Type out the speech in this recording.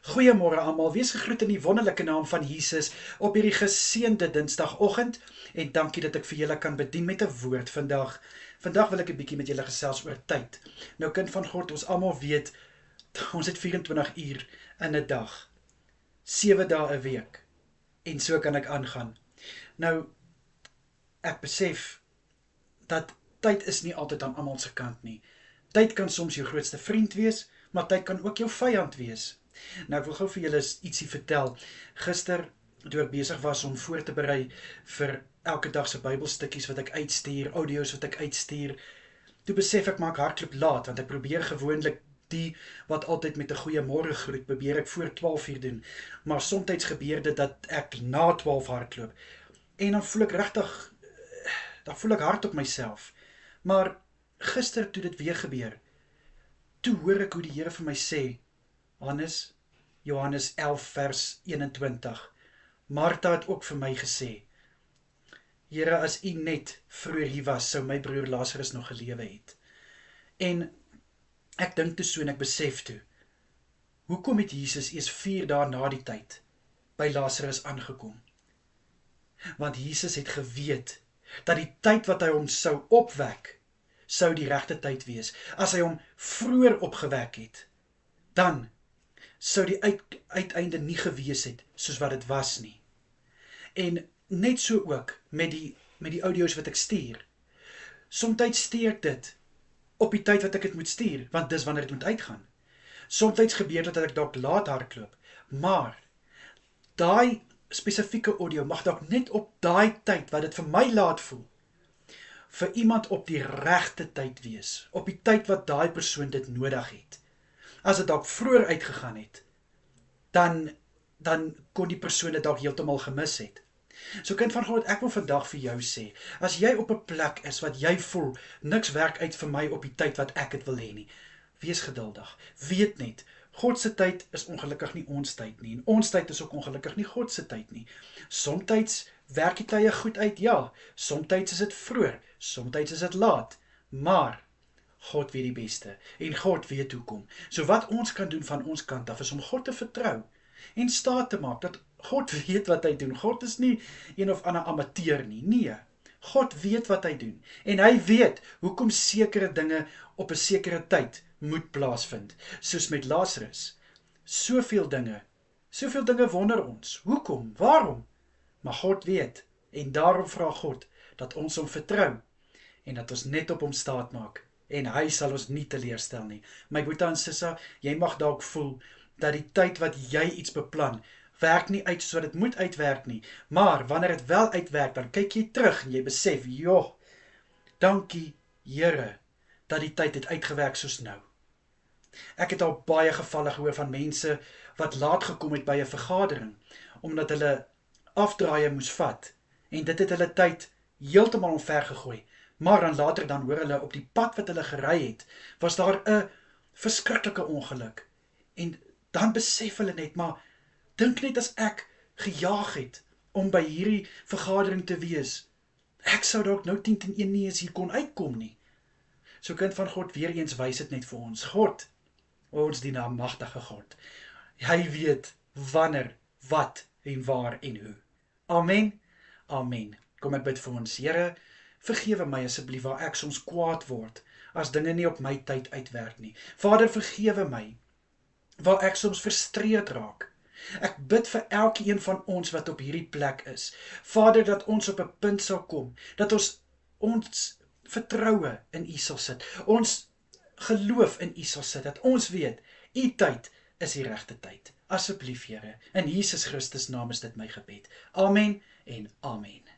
Goeiemôre almal, wees gegroet in die wonderlike naam van Jesus op hierdie geseënde Dinsdagoggend en dankie dat ek vir julle kan bedien met 'n woord vandag. Vandag wil ek 'n bietjie met julle gesels oor tyd. Nou kind van God, ons almal weet ons het 24 uur in 'n dag. 7 dae 'n week. En so kan ek aangaan. Nou ek besef dat tyd is nie altyd aan almal se kant nie. Tyd kan soms jou grootste vriend wees, maar tyd kan ook jou vyand wees. Nou ek wil gou vir julle ietsie vertel. Gister, toe ek besig was om voor te berei vir elke dag se Bybelstukkies wat ek uitstuur, audio's wat ek uitstuur, toe besef ek maak hardloop laat, want ek probeer gewoonlik die wat altyd met 'n goeiemôre groet, probeer ek voor 12 uur doen. Maar soms gebeur dit dat ek na 12 hardloop. En dan voel ek regtig, dan voel ek hard op myself. Maar gister toe dit weer gebeur, toe hoor ek hoe die Here vir my sê, Johannes 11 vers 21. Martha het ook vir my gesê, Here, as u net vroeër hier was, sou my broer Lazarus nog gelewe het. En ek dink toe so en ek besef toe, hoekom het Jesus eers 4 dae na die tyd by Lazarus aangekom? Want Jesus het geweet dat die tyd wat hy hom sou opwek, sou die regte tyd wees. As hy hom vroeër opgewek het, dan sou die uiteinde nie gewees het soos wat dit was nie. En net so ook met die audio's wat ek stuur. Somtyds stuur ek dit op die tyd wat ek dit moet stuur, want dis wanneer dit moet uitgaan. Somtyds gebeur dit dat ek dalk laat hardloop, maar daai spesifieke audio mag dalk net op daai tyd wat dit vir my laat voel, vir iemand op die regte tyd wees, op die tyd wat daai persoon dit nodig het. As dit dalk vroeër uitgegaan het, dan kon die persoon dit dalk heeltemal gemis het. So kind van God, ek wil vandag vir jou sê, as jy op 'n plek is wat jy voel, niks werk uit vir my op die tyd wat ek dit wil hê nie, wees geduldig, weet net, God se tyd is ongelukkig nie ons tyd nie, en ons tyd is ook ongelukkig nie God se tyd nie. Somtyds werk die tye goed uit, ja, somtyds is dit vroeër, somtyds is dit laat, maar God weet die beste, en God weet hoekom. So wat ons kan doen van ons kant af, is om God te vertrou, en staat te maak, dat God weet wat hy doen. God is nie een of ander amateur nie, nee. God weet wat hy doen, en hy weet hoekom sekere dinge op 'n sekere tyd moet plaasvind, soos met Lazarus. Soveel dinge wonder ons, hoekom, waarom? Maar God weet, en daarom vra God, dat ons hom vertrou, en dat ons net op hom staat maak, en hy sal ons nie teleurstel nie. My boetie en sissa, jy mag dalk voel, dat die tyd wat jy iets beplan, werk nie uit soos dit moet uitwerk nie, maar wanneer dit wel uitwerk, dan kyk jy terug en jy besef, joh, dankie Here, dat die tyd het uitgewerk soos nou. Ek het al baie gevalle gehoor van mense wat laat gekom het by 'n vergadering, omdat hulle afdraaie moes vat, en dit het hulle tyd heeltemal omver gegooi, maar dan later dan hoor hulle op die pad wat hulle gery het, was daar 'n verskriklike ongeluk, en dan besef hulle net, maar dink net as ek gejaag het om by hierdie vergadering te wees, ek sou dalk nou 10:01 nie eens hier kon uitkom nie. So kind van God, weer eens wys dit net vir ons, God, ons dien 'n magtige God. Hy weet wanneer, wat en waar en hoe. Amen, amen. Kom ek bid vir ons. Here, vergewe my asseblief waar ek soms kwaad word, as dinge nie op my tyd uitwerk nie. Vader, vergewe my, waar ek soms frustreerd raak. Ek bid vir elkeen van ons wat op hierdie plek is. Vader, dat ons op 'n punt sal kom, dat ons vertroue in U sal sit, ons geloof in U sal sit, dat ons weet, U tyd is die regte tyd. Asseblief, Here, in Jesus Christus naam is dit my gebed. Amen en amen.